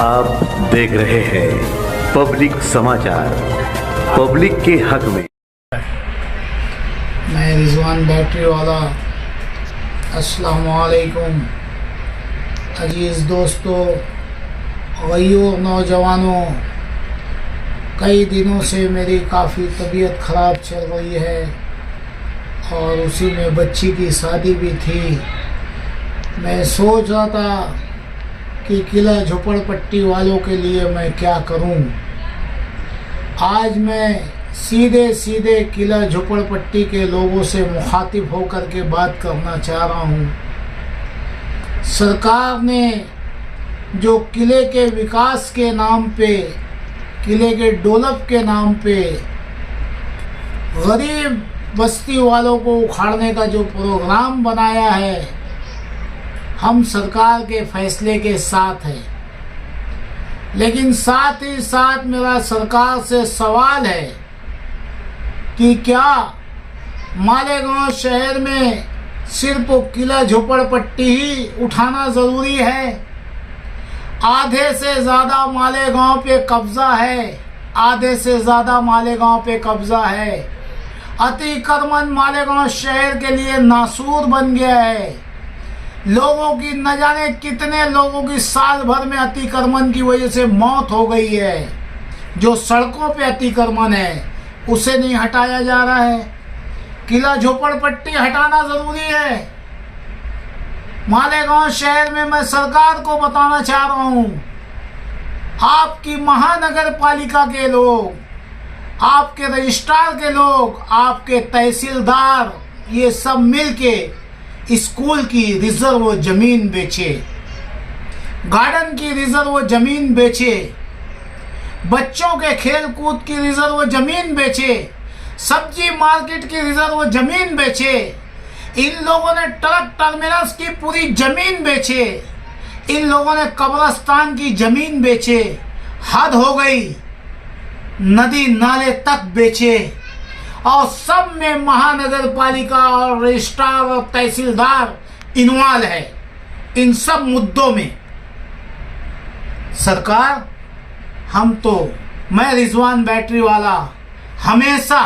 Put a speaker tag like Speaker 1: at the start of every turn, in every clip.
Speaker 1: आप देख रहे हैं पब्लिक समाचार, पब्लिक के हक में।
Speaker 2: मैं रिजवान बैटरी वाला। अस्सलाम वालेकुम अजीज़ दोस्तों, गयूर नौजवानों, कई दिनों से मेरी काफ़ी तबीयत ख़राब चल रही है और उसी में बच्ची की शादी भी थी। मैं सोच रहा था कि किला झोपड़पट्टी वालों के लिए मैं क्या करूं। आज मैं सीधे किला झोपड़पट्टी के लोगों से मुखातिब होकर के बात करना चाह रहा हूं। सरकार ने जो किले के विकास के नाम पे, किले के डेवलप के नाम पे गरीब बस्ती वालों को उखाड़ने का जो प्रोग्राम बनाया है, हम सरकार के फैसले के साथ हैं। लेकिन साथ ही साथ मेरा सरकार से सवाल है कि क्या मालेगांव शहर में सिर्फ किला झोपड़पट्टी ही उठाना ज़रूरी है? आधे से ज़्यादा मालेगांव पे कब्ज़ा है, आधे से ज़्यादा मालेगांव पे कब्ज़ा है। अतिक्रमण मालेगांव शहर के लिए नासूर बन गया है। लोगों की न जाने कितने लोगों की साल भर में अतिक्रमण की वजह से मौत हो गई है। जो सड़कों पे अतिक्रमण है उसे नहीं हटाया जा रहा है। किला झोपड़पट्टी हटाना ज़रूरी है। मालेगांव शहर में मैं सरकार को बताना चाह रहा हूँ, आपकी महानगर पालिका के लोग, आपके रजिस्ट्रार के लोग, आपके तहसीलदार, ये सब मिलके स्कूल की रिजर्व जमीन बेचे, गार्डन की रिजर्व जमीन बेचे, बच्चों के खेल कूद की रिजर्व जमीन बेचे, सब्जी मार्केट की रिजर्व जमीन बेचे। इन लोगों ने ट्रक टर्मिनल्स की पूरी जमीन बेचे, इन लोगों ने कब्रिस्तान की जमीन बेचे। हद हो गई, नदी नाले तक बेचे और सब में महानगर पालिका और रजिस्ट्रार और तहसीलदार इन्वॉल्व है। इन सब मुद्दों में सरकार, मैं रिजवान बैटरी वाला हमेशा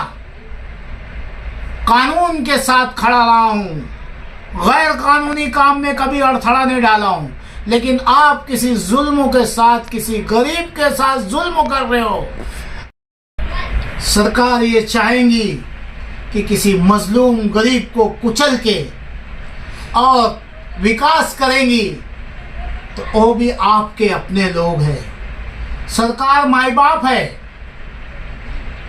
Speaker 2: कानून के साथ खड़ा रहा हूँ, गैर कानूनी काम में कभी अड़थड़ा नहीं डाला हूँ। लेकिन आप किसी जुल्म के साथ, किसी गरीब के साथ जुल्म कर रहे हो। सरकार ये चाहेंगी कि किसी मजलूम गरीब को कुचल के और विकास करेंगी, तो वो भी आपके अपने लोग हैं। सरकार माई बाप है।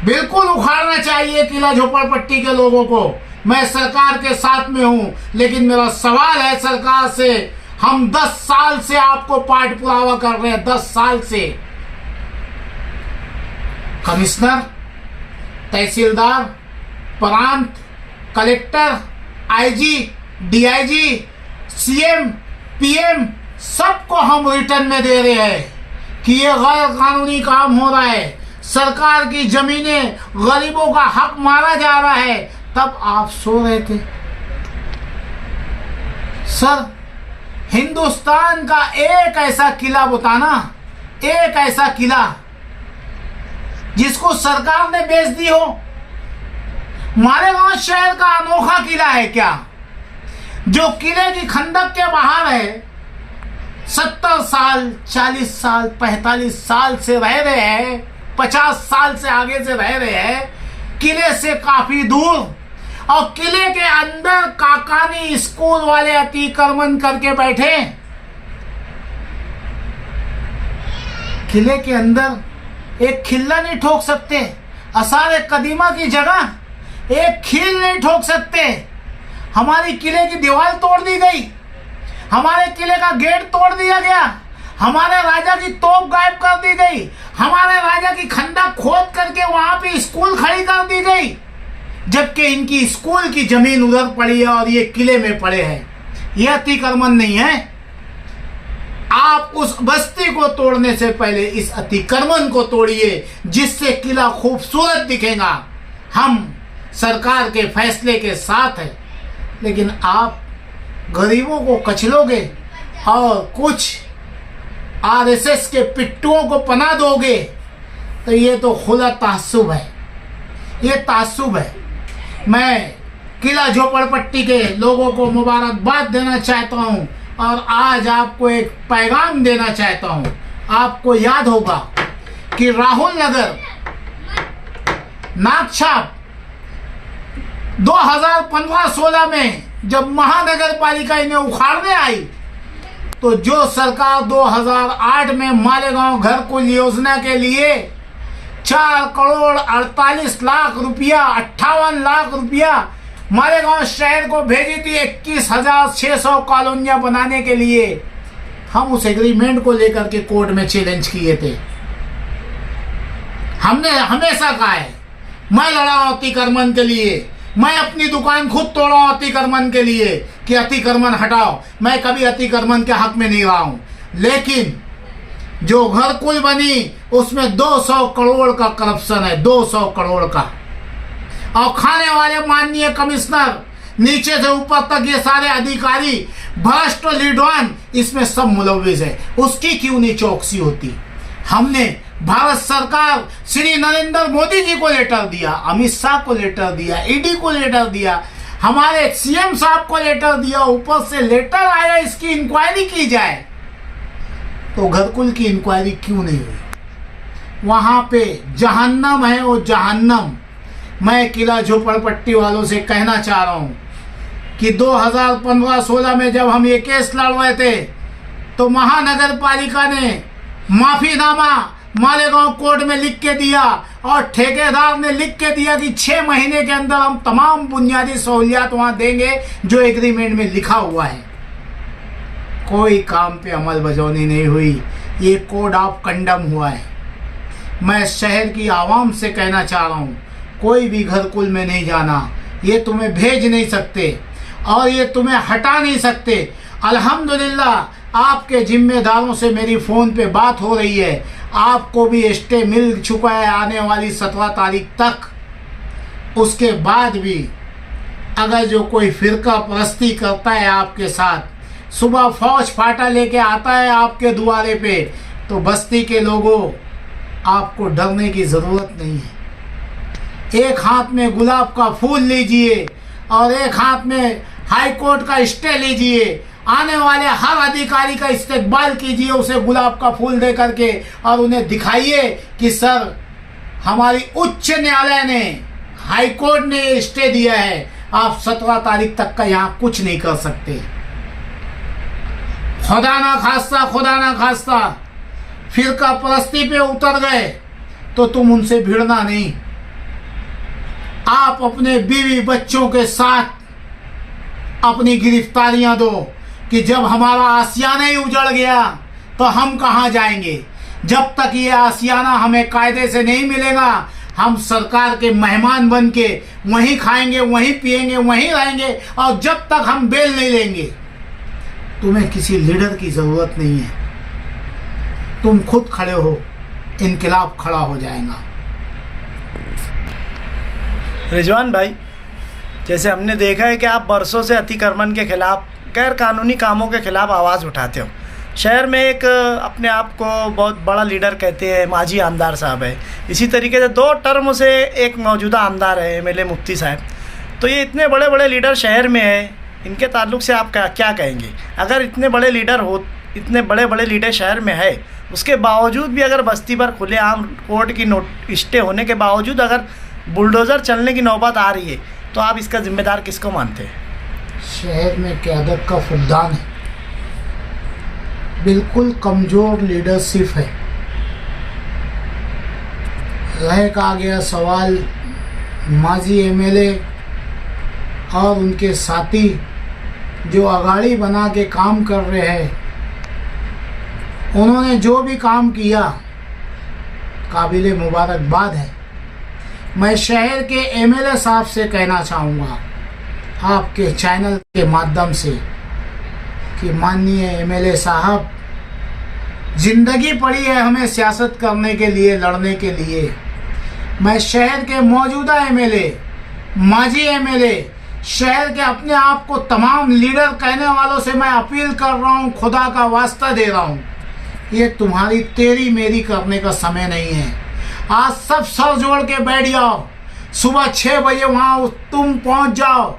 Speaker 2: बिल्कुल उखाड़ना चाहिए किला झोपड़पट्टी के लोगों को। मैं सरकार के साथ में हूं, लेकिन मेरा सवाल है सरकार से, हम 10 साल से आपको पाठ पुरावा कर रहे हैं, 10 साल से। कमिश्नर, तहसीलदार, प्रांत, collector, IG, DIG, CM, PM, सबको हम रिटर्न में दे रहे हैं कि ये गैर कानूनी काम हो रहा है, सरकार की जमीनें, गरीबों का हक मारा जा रहा है। तब आप सो रहे थे। सर, हिंदुस्तान का एक ऐसा किला बताना, एक ऐसा किला जिसको सरकार ने बेच दी हो। मालेगांव शहर का अनोखा किला है क्या, जो किले की खंदक के बाहर है? 70 साल, 40 साल, 45 साल से रह रहे हैं, 50 साल से आगे से रह रहे हैं, किले से काफी दूर। और किले के अंदर काकानी स्कूल वाले अतिक्रमण करके बैठे। किले के अंदर एक खिल्ला नहीं ठोक सकते, आसार कदीमा की जगह एक खील नहीं ठोक सकते। हमारी किले की दीवार तोड़ दी गई, हमारे किले का गेट तोड़ दिया गया, हमारे राजा की तोप गायब कर दी गई, हमारे राजा की खंडक खोद करके वहां पे स्कूल खड़ी कर दी गई, जबकि इनकी स्कूल की जमीन उधर पड़ी है और ये किले में पड़े हैं। यह अतिक्रमण नहीं है। आप उस बस्ती को तोड़ने से पहले इस अतिक्रमण को तोड़िए, जिससे किला खूबसूरत दिखेगा। हम सरकार के फैसले के साथ हैं, लेकिन आप गरीबों को कचलोगे और कुछ आरएसएस के पिट्टुओं को पनाह दोगे तो ये तो खुला तासुब है, ये तासुब है। मैं किला झोपड़पट्टी के लोगों को मुबारकबाद देना चाहता हूँ और आज आपको एक पैगाम देना चाहता हूँ। आपको याद होगा कि राहुल नगर नागछाप 2015-16 में जब महानगर पालिका इन्हें उखाड़ने आई तो जो सरकार 2008 में मालेगांव घर कुल योजना के लिए 4 करोड़ 48 लाख रुपया 58 लाख रुपया मालेगांव शहर को भेजी थी 21,600 कॉलोनियां बनाने के लिए, हम उस एग्रीमेंट को लेकर के कोर्ट में चैलेंज किए थे। हमने हमेशा कहा है मैं लड़ा हूं अतिक्रमण के लिए, मैं अपनी दुकान खुद तोड़ा हूं अतिक्रमण के लिए कि अतिक्रमण हटाओ। मैं कभी अतिक्रमण के हक में नहीं रहा हूं, लेकिन जो घर कुल बनी उसमें 200 करोड़ का करप्शन है, 200 करोड़ का। और खाने वाले माननीय कमिश्नर नीचे से ऊपर तक ये सारे अधिकारी भ्रष्ट लीडवान इसमें सब मुलविस है। उसकी क्यों नहीं चौकसी होती? हमने भारत सरकार श्री नरेंद्र मोदी जी को लेटर दिया, अमित शाह को लेटर दिया, ईडी को लेटर दिया, हमारे सीएम साहब को लेटर दिया, ऊपर से लेटर आया इसकी इंक्वायरी की जाए। तो घरकुल की इंक्वायरी क्यों नहीं हुई? वहां पे जहन्नम है, वो जहन्नम। मैं किला झोपड़पट्टी वालों से कहना चाह रहा हूं कि 2015-16 में जब हम ये केस लड़ रहे थे तो महानगर पालिका ने माफीनामा मालेगांव कोर्ट में लिख के दिया और ठेकेदार ने लिख के दिया कि 6 महीने के अंदर हम तमाम बुनियादी सहूलियात वहां देंगे जो एग्रीमेंट में लिखा हुआ है। कोई काम पे अमल बजौनी नहीं हुई, ये कोड ऑफ कंडम हुआ है। मैं शहर की आवाम से कहना चाह रहा हूँ कोई भी घरकुल में नहीं जाना, ये तुम्हें भेज नहीं सकते और ये तुम्हें हटा नहीं सकते। अल्हम्दुलिल्लाह आपके जिम्मेदारों से मेरी फ़ोन पे बात हो रही है, आपको भी स्टे मिल चुका है आने वाली 17 तारीख तक। उसके बाद भी अगर जो कोई फिरका परस्ती करता है आपके साथ, सुबह फौज फाटा लेके आता है आपके दुआरे पे, तो बस्ती के लोगों आपको डरने की ज़रूरत नहीं है। एक हाथ में गुलाब का फूल लीजिए और एक हाथ में हाई कोर्ट का स्टे लीजिए। आने वाले हर अधिकारी का इस्तेकबाल कीजिए उसे गुलाब का फूल दे करके और उन्हें दिखाइए कि सर हमारी उच्च न्यायालय ने, हाई कोर्ट ने स्टे दिया है, आप 17 तारीख तक का यहाँ कुछ नहीं कर सकते। खुदा ना खास्ता फिरका परस्ती पे उतर गए तो तुम उनसे भिड़ना नहीं। आप अपने बीवी बच्चों के साथ अपनी गिरफ्तारियां दो कि जब हमारा आसियाना ही उजड़ गया तो हम कहां जाएंगे। जब तक ये आसियाना हमें कायदे से नहीं मिलेगा हम सरकार के मेहमान बन के वहीं खाएंगे, वहीं पिएंगे, वहीं रहेंगे और जब तक हम बेल नहीं लेंगे। तुम्हें किसी लीडर की ज़रूरत नहीं है, तुम खुद खड़े हो, इनकलाब खड़ा हो जाएगा।
Speaker 3: रिजवान भाई, जैसे हमने देखा है कि आप बरसों से अतिक्रमण के खिलाफ, गैर कानूनी कामों के खिलाफ आवाज़ उठाते हो। शहर में एक अपने आप को बहुत बड़ा लीडर कहते हैं माजी आमदार साहब है, इसी तरीके से 2 टर्म से एक मौजूदा आमदार है एमएलए मुफ्ती साहब। तो ये इतने बड़े बड़े लीडर शहर में है, इनके ताल्लुक से आप क्या कहेंगे? अगर इतने बड़े लीडर शहर में है, उसके बावजूद भी अगर बस्ती पर खुलेआम कोर्ट की स्टे होने के बावजूद अगर बुलडोज़र चलने की नौबत आ रही है, तो आप इसका जिम्मेदार किसको मानते हैं?
Speaker 2: शहर में क़यादत का फुकदान है, बिल्कुल कमज़ोर लीडरशिप है। रह का गया सवाल माजी एमएलए और उनके साथी जो अगाड़ी बना के काम कर रहे हैं, उन्होंने जो भी काम किया काबिले मुबारकबाद है। मैं शहर के एमएलए साहब से कहना चाहूँगा आपके चैनल के माध्यम से कि माननीय एमएलए साहब, जिंदगी पड़ी है हमें सियासत करने के लिए, लड़ने के लिए। मैं शहर के मौजूदा एमएलए, माजी एमएलए, शहर के अपने आप को तमाम लीडर कहने वालों से मैं अपील कर रहा हूँ, खुदा का वास्ता दे रहा हूँ ये तुम्हारी तेरी मेरी करने का समय नहीं है। आज सब सर जोड़ के बैठ जाओ, सुबह 6 बजे वहाँ तुम पहुँच जाओ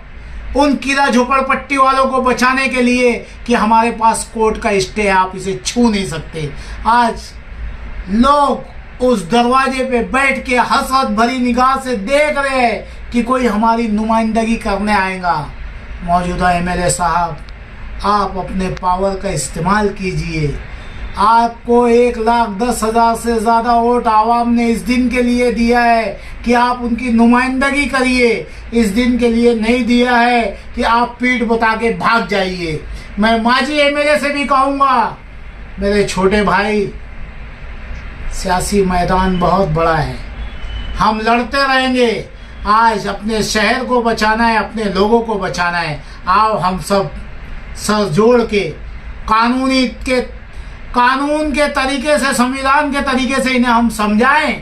Speaker 2: उन कीड़ा झोपड़पट्टी वालों को बचाने के लिए कि हमारे पास कोर्ट का स्टे है, आप इसे छू नहीं सकते। आज लोग उस दरवाजे पे बैठ के हसरत भरी निगाह से देख रहे हैं कि कोई हमारी नुमाइंदगी करने आएगा। मौजूदा एमएलए साहब, आप अपने पावर का इस्तेमाल कीजिए। आपको 1,10,000 से ज़्यादा वोट आवाम ने इस दिन के लिए दिया है कि आप उनकी नुमाइंदगी करिए। इस दिन के लिए नहीं दिया है कि आप पीठ बता के भाग जाइए। मैं माजी एमएलए से भी कहूँगा, मेरे छोटे भाई, सियासी मैदान बहुत बड़ा है, हम लड़ते रहेंगे। आज अपने शहर को बचाना है, अपने लोगों को बचाना है। आओ हम सब सर जोड़ के कानून के तरीके से, संविधान के तरीके से इन्हें हम समझाएं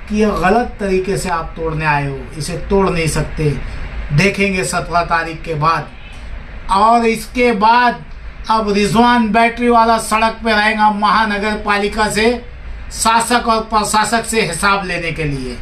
Speaker 2: कि ये गलत तरीके से आप तोड़ने आए हो, इसे तोड़ नहीं सकते। देखेंगे 17 तारीख के बाद। और इसके बाद अब रिजवान बैटरी वाला सड़क पे रहेगा महानगर पालिका से शासक और प्रशासक से हिसाब लेने के लिए।